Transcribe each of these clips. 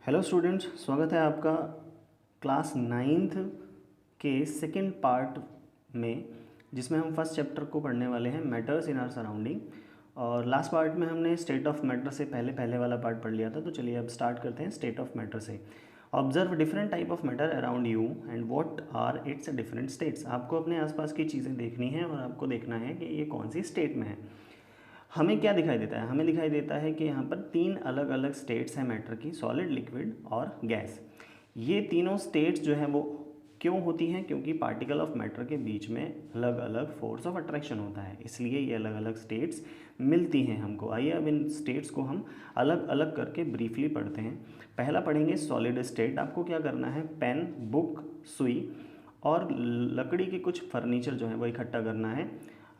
Hello students, स्वागत है आपका क्लास नाइन्थ के सेकंड पार्ट में, जिसमें हम फर्स्ट चैप्टर को पढ़ने वाले हैं, मैटर्स इन आवर सराउंडिंग। और लास्ट पार्ट में हमने स्टेट ऑफ मैटर से पहले वाला पार्ट पढ़ लिया था। तो चलिए अब स्टार्ट करते हैं स्टेट ऑफ मैटर से। Observe different type of matter around you and what are its different states. आपको अपने आसपास की चीज़ें देखनी है और आपको देखना है कि ये कौन सी स्टेट में है। हमें क्या दिखाई देता है? हमें दिखाई देता है कि यहाँ पर तीन अलग अलग स्टेट्स हैं मैटर की, सॉलिड, लिक्विड और गैस। ये तीनों स्टेट्स जो हैं वो क्यों होती हैं? क्योंकि पार्टिकल ऑफ मैटर के बीच में अलग अलग फोर्स ऑफ अट्रैक्शन होता है, इसलिए ये अलग अलग स्टेट्स मिलती हैं हमको। आइए अब इन स्टेट्स को हम अलग अलग करके ब्रीफली पढ़ते हैं। पहला पढ़ेंगे सॉलिड स्टेट। आपको क्या करना है? पेन, बुक, सुई और लकड़ी के कुछ फर्नीचर जो है वो इकट्ठा करना है।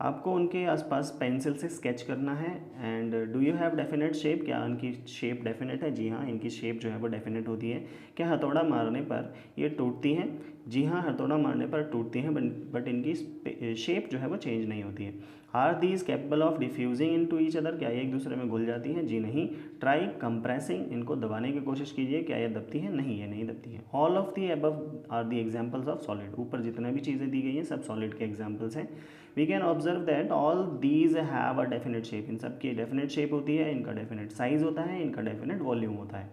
आपको उनके आसपास पेंसिल से स्केच करना है। And do you have definite shape? क्या उनकी शेप डेफिनेट है? जी हाँ, इनकी शेप जो है वो डेफिनेट होती है। क्या हथौड़ा मारने पर ये टूटती हैं? जी हाँ, हथौड़ा मारने पर टूटती हैं, बट इनकी शेप जो है वो चेंज नहीं होती है। Are these capable of diffusing in to each other? क्या ये एक दूसरे में घुल जाती हैं? जी नहीं। ट्राई कंप्रेसिंग, इनको दबाने की कोशिश कीजिए। क्या ये दबती हैं? नहीं, ये नहीं दबती हैं। All of the above are the examples of solid. ऊपर जितने भी चीज़ें दी गई हैं सब सॉलिड के एग्जाम्पल्स हैं। We can observe that all these have a definite shape. इन सब की डेफिनेट शेप होती है, इनका डेफिनेट साइज होता है, इनका डेफिनेट वॉल्यूम होता है।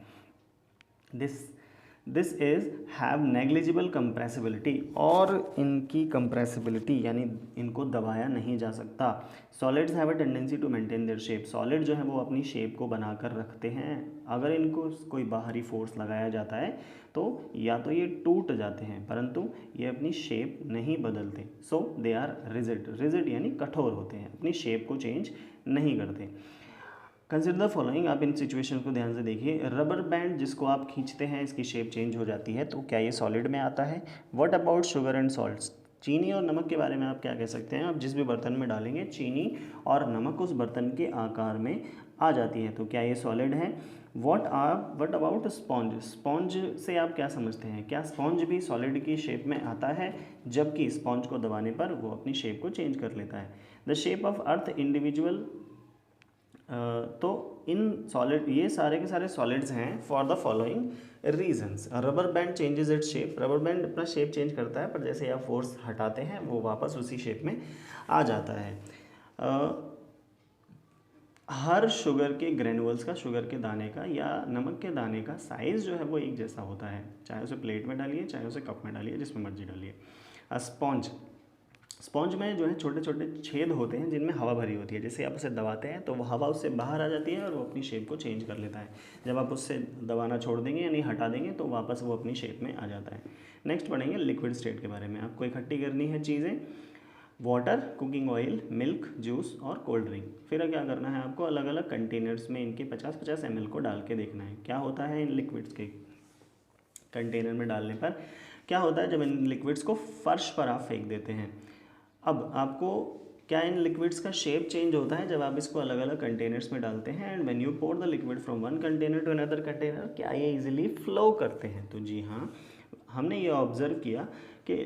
This is have negligible compressibility, और इनकी कंप्रेसिबिलिटी यानी इनको दबाया नहीं जा सकता। Solids have a tendency to maintain their shape. Solid जो है वो अपनी शेप को बनाकर रखते हैं। अगर इनको कोई बाहरी फोर्स लगाया जाता है तो या तो ये टूट जाते हैं, परंतु ये अपनी शेप नहीं बदलते। सो दे आर रिजिड। रिजिड यानी कठोर होते हैं, अपनी शेप को चेंज नहीं करते। Consider the following. आप इन सिचुएशन को ध्यान से देखिए। रबर बैंड जिसको आप खींचते हैं इसकी शेप चेंज हो जाती है, तो क्या ये सॉलिड में आता है? What about sugar and salts? चीनी और नमक के बारे में आप क्या कह सकते हैं? आप जिस भी बर्तन में डालेंगे चीनी और नमक उस बर्तन के आकार में आ जाती है, तो क्या ये सॉलिड है? What about sponge? स्पॉन्ज से आप क्या समझते हैं? क्या स्पॉन्ज भी सॉलिड की शेप में आता है? जबकि स्पॉन्ज को दबाने पर वो अपनी शेप को चेंज कर लेता है। The shape of earth individual. तो इन सॉलिड, ये सारे के सारे सॉलिड्स हैं for the following reasons. Rubber band changes its shape. Rubber band अपना शेप चेंज करता है, पर जैसे आप फोर्स हटाते हैं वो वापस उसी शेप में आ जाता है। हर शुगर के ग्रेनुअल्स का, शुगर के दाने का या नमक के दाने का साइज़ जो है वो एक जैसा होता है, चाहे उसे प्लेट में डालिए चाहे उसे कप में डालिए, जिसमें मर्जी डालिए। स्पॉन्ज, स्पॉन्ज में जो है छोटे छोटे छेद होते हैं जिनमें हवा भरी होती है। जैसे आप उसे दबाते हैं तो वो हवा उससे बाहर आ जाती है और वो अपनी शेप को चेंज कर लेता है। जब आप उससे दबाना छोड़ देंगे यानी हटा देंगे तो वापस वो अपनी शेप में आ जाता है। नेक्स्ट पढ़ेंगे लिक्विड स्टेट के बारे में। आपको इकट्ठी करनी है चीज़ें, water, cooking oil, milk, juice और कोल्ड ड्रिंक। फिर क्या करना है आपको? अलग अलग कंटेनर्स में इनके 50-50 ml को डाल के देखना है क्या होता है। इन लिक्विड्स के कंटेनर में डालने पर क्या होता है? जब इन लिक्विड्स को फर्श पर आप फेंक देते हैं, अब आपको क्या इन लिक्विड्स का शेप चेंज होता है जब आप इसको अलग अलग कंटेनर्स में डालते हैं। And when you pour the liquid from one container to another container, क्या ये इजीली फ्लो करते हैं? तो जी हाँ, हमने ये ऑब्जर्व किया कि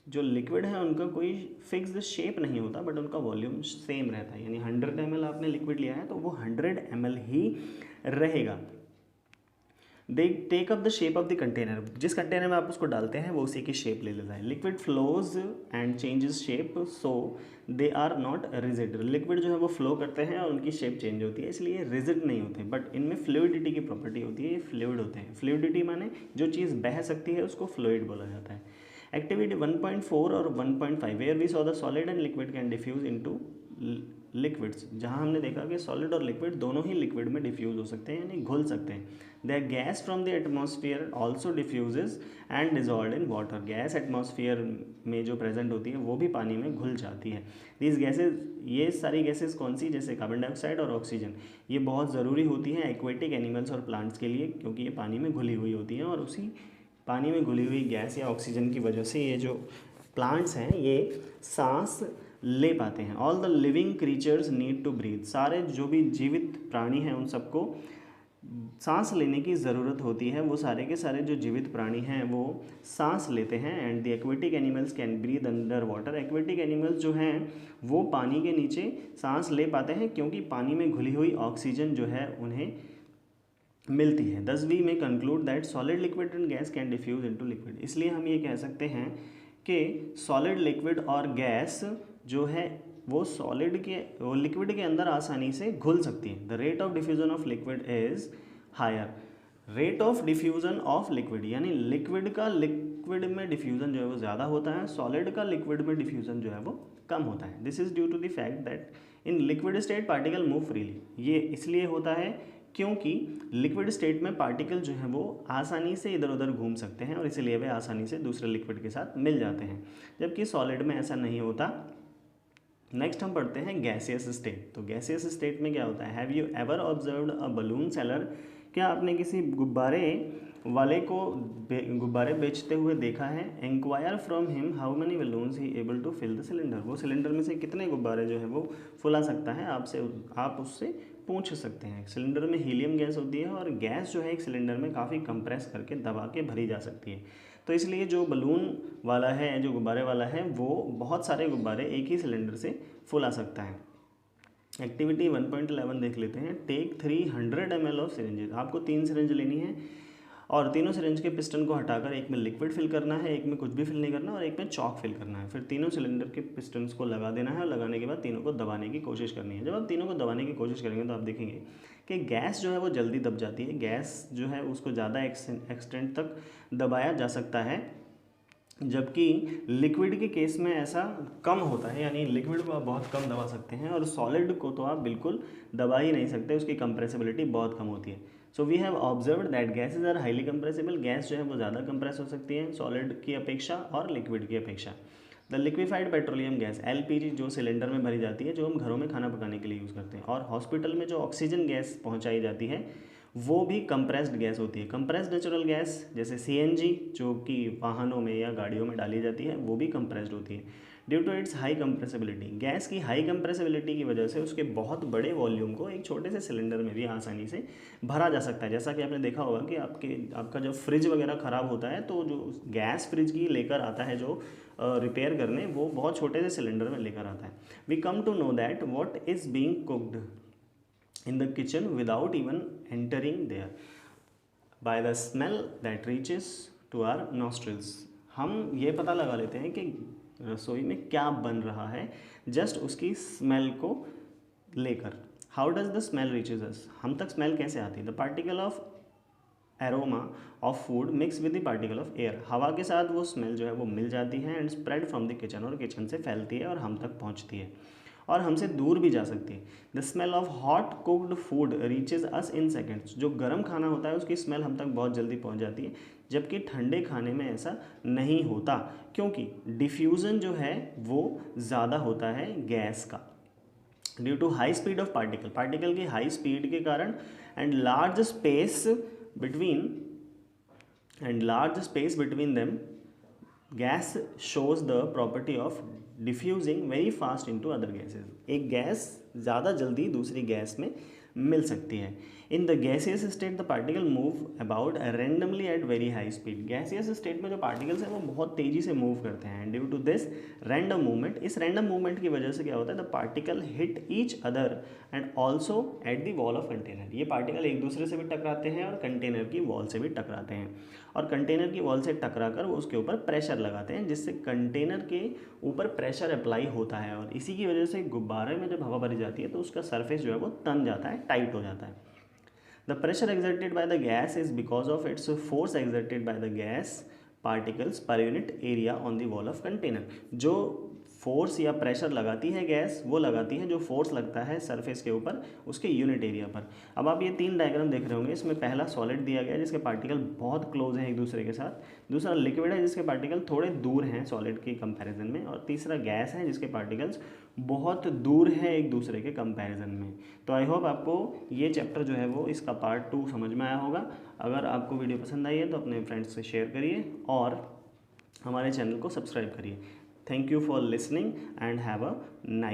जो लिक्विड है उनका कोई फिक्स्ड शेप नहीं होता, बट उनका वॉल्यूम सेम रहता है। यानी 100 ml आपने लिक्विड लिया है तो वो 100 ml ही रहेगा। They take up the shape of the container. जिस कंटेनर में आप उसको डालते हैं वो उसी की शेप ले लेता है। Liquid flows and changes shape, so they are not rigid. Liquid जो है वो फ्लो करते हैं और उनकी शेप चेंज होती है, इसलिए रिजिड नहीं होते, बट इनमें फ्लूइडिटी की प्रॉपर्टी होती है, ये फ्लूइड होते हैं। फ्लूइडिटी माने जो चीज़ बह सकती है उसको फ्लूइड बोला जाता है। एक्टिविटी 1.4 और 1.5, where we saw the solid and liquid can diffuse into liquids. जहाँ हमने देखा कि सॉलिड और लिक्विड दोनों ही लिक्विड में डिफ्यूज हो सकते हैं यानी घुल सकते हैं। The gas from the atmosphere also diffuses and dissolve in water. Gas atmosphere में जो प्रेजेंट होती है वो भी पानी में घुल जाती है। दीज गैसेज, ये सारी गैसेज कौन सी? जैसे कार्बन डाइऑक्साइड और ऑक्सीजन, ये बहुत ज़रूरी होती हैं एक्वेटिक एनिमल्स और प्लांट्स के लिए, क्योंकि ये पानी में घुली हुई होती हैं और उसी पानी में घुली हुई गैस या ऑक्सीजन की वजह से ये जो प्लांट्स हैं ये सांस ले पाते हैं। All the living creatures need to breathe. सारे जो भी जीवित प्राणी हैं उन सबको सांस लेने की ज़रूरत होती है। वो सारे के सारे जो जीवित प्राणी हैं वो सांस लेते हैं। And the aquatic animals can breathe under water. Aquatic animals जो हैं वो पानी के नीचे सांस ले पाते हैं, क्योंकि पानी में घुली हुई ऑक्सीजन जो है उन्हें मिलती है। Thus we may conclude that solid liquid and gas can diffuse into liquid. इसलिए हम ये कह सकते हैं कि सॉलिड लिक्विड और गैस जो है वो लिक्विड के अंदर आसानी से घुल सकती है। The rate of diffusion of liquid is higher. Rate of diffusion of liquid यानी लिक्विड का लिक्विड में डिफ्यूजन जो है वो ज़्यादा होता है, सॉलिड का लिक्विड में डिफ्यूजन जो है वो कम होता है। This is due to the fact that in liquid state particle move freely. ये इसलिए होता है क्योंकि लिक्विड स्टेट में पार्टिकल जो है वो आसानी से इधर उधर घूम सकते हैं और इसीलिए वे आसानी से दूसरे लिक्विड के साथ मिल जाते हैं, जबकि सॉलिड में ऐसा नहीं होता। नेक्स्ट हम पढ़ते हैं गैसियस स्टेट। तो गैसियस स्टेट में क्या होता है? Have you ever observed a balloon seller? क्या आपने किसी गुब्बारे वाले को गुब्बारे बेचते हुए देखा है? Inquire from him how many balloons he able to fill the cylinder. वो सिलेंडर में से कितने गुब्बारे जो है वो फुला सकता है, आप उससे पूछ सकते हैं। सिलेंडर में हीलियम गैस होती है और गैस जो है एक सिलेंडर में काफ़ी कंप्रेस करके दबा के भरी जा सकती है। तो इसलिए जो बलून वाला है, जो गुब्बारे वाला है, वो बहुत सारे गुब्बारे एक ही सिलेंडर से फुला सकता है। एक्टिविटी 1.11 देख लेते हैं। Take 300 ml of syringes. आपको 3 सिरिंज लेनी है और तीनों सिरिंज के पिस्टन को हटाकर एक में लिक्विड फिल करना है, एक में कुछ भी फिल नहीं करना और एक में चॉक फिल करना है। फिर तीनों सिलेंडर के पिस्टन्स को लगा देना है और लगाने के बाद तीनों को दबाने की कोशिश करनी है। जब आप तीनों को दबाने की कोशिश करेंगे तो आप देखेंगे कि गैस जो है वो जल्दी दब जाती है। गैस जो है उसको ज़्यादा एक्सटेंट तक दबाया जा सकता है, जबकि लिक्विड के केस में ऐसा कम होता है, यानी लिक्विड को आप बहुत कम दबा सकते हैं और सॉलिड को तो आप बिल्कुल दबा ही नहीं सकते, उसकी कंप्रेसिबिलिटी बहुत कम होती है। So we have observed that gases are highly compressible. Gas जो है वो ज़्यादा कंप्रेस हो सकती है सॉलिड की अपेक्षा और लिक्विड की अपेक्षा। The liquefied petroleum gas LPG जो सिलेंडर में भरी जाती है, जो हम घरों में खाना पकाने के लिए यूज़ करते हैं, और हॉस्पिटल में जो ऑक्सीजन गैस पहुँचाई जाती है वो भी कंप्रेस्ड गैस होती है। कंप्रेस्ड नेचुरल गैस जैसे CNG जो कि वाहनों में या गाड़ियों में डाली जाती है वो भी कंप्रेस्ड होती है। Due to its high compressibility, gas की हाई कंप्रेसिबिलिटी की वजह से उसके बहुत बड़े वॉल्यूम को एक छोटे से सिलेंडर में भी आसानी से भरा जा सकता है। जैसा कि आपने देखा होगा कि आपका जब फ्रिज वगैरह ख़राब होता है तो जो गैस फ्रिज की लेकर आता है जो रिपेयर करने, वो बहुत छोटे से सिलेंडर में लेकर आता है। We come to know that what is being cooked in the kitchen without even entering there by the smell that reaches to our nostrils। हम ये पता लगा लेते हैं कि रसोई में क्या बन रहा है जस्ट उसकी स्मेल को लेकर। How does the smell reaches us? हम तक स्मेल कैसे आती है? The particle of aroma of food mix with the particle of air. हवा के साथ वो स्मेल जो है वो मिल जाती है and spread from the kitchen, और किचन से फैलती है और हम तक पहुंचती है और हमसे दूर भी जा सकती है। The smell of hot cooked food reaches us in seconds. जो गर्म खाना होता है उसकी स्मेल हम तक बहुत जल्दी पहुंच जाती है, जबकि ठंडे खाने में ऐसा नहीं होता, क्योंकि डिफ्यूज़न जो है वो ज़्यादा होता है गैस का। Due to high speed of particle की हाई स्पीड के कारण and large space between them, gas shows the property of diffusing very fast into other gases. एक गैस ज़्यादा जल्दी दूसरी गैस में मिल सकती है। In the gaseous state the particle move about randomly at very high speed. Gaseous state में जो पार्टिकल्स हैं वो बहुत तेज़ी से मूव करते हैं। Due to this random movement, इस रैंडम मूवमेंट की वजह से क्या होता है? The particle hit each other and also at the wall of container. ये पार्टिकल एक दूसरे से भी टकराते हैं और कंटेनर की वॉल से भी टकराते हैं, और कंटेनर की वॉल से टकरा कर वो उसके ऊपर प्रेशर लगाते हैं, जिससे कंटेनर के ऊपर प्रेशर अप्लाई होता है, और इसी की वजह से गुब्बारे में जब हवा भरी जाती है तो उसका सरफेस जो है वो तन जाता है, टाइट हो जाता है। The pressure exerted by the gas is because of its force exerted by the gas particles per unit area on the wall of container. जो फोर्स या प्रेशर लगाती है गैस, वो लगाती है जो फोर्स लगता है सरफेस के ऊपर उसके यूनिट एरिया पर। अब आप ये 3 डायग्राम देख रहे होंगे, इसमें पहला सॉलिड दिया गया है जिसके पार्टिकल बहुत क्लोज हैं एक दूसरे के साथ, दूसरा लिक्विड है जिसके पार्टिकल थोड़े दूर हैं सॉलिड की कंपैरिजन में, और तीसरा गैस है जिसके पार्टिकल्स बहुत दूर हैं एक दूसरे के कंपैरिजन में। तो आई होप आपको ये चैप्टर जो है वो इसका पार्ट 2 समझ में आया होगा। अगर आपको वीडियो पसंद आई है तो अपने फ्रेंड्स से शेयर करिए और हमारे चैनल को सब्सक्राइब करिए। Thank you for listening and have a nice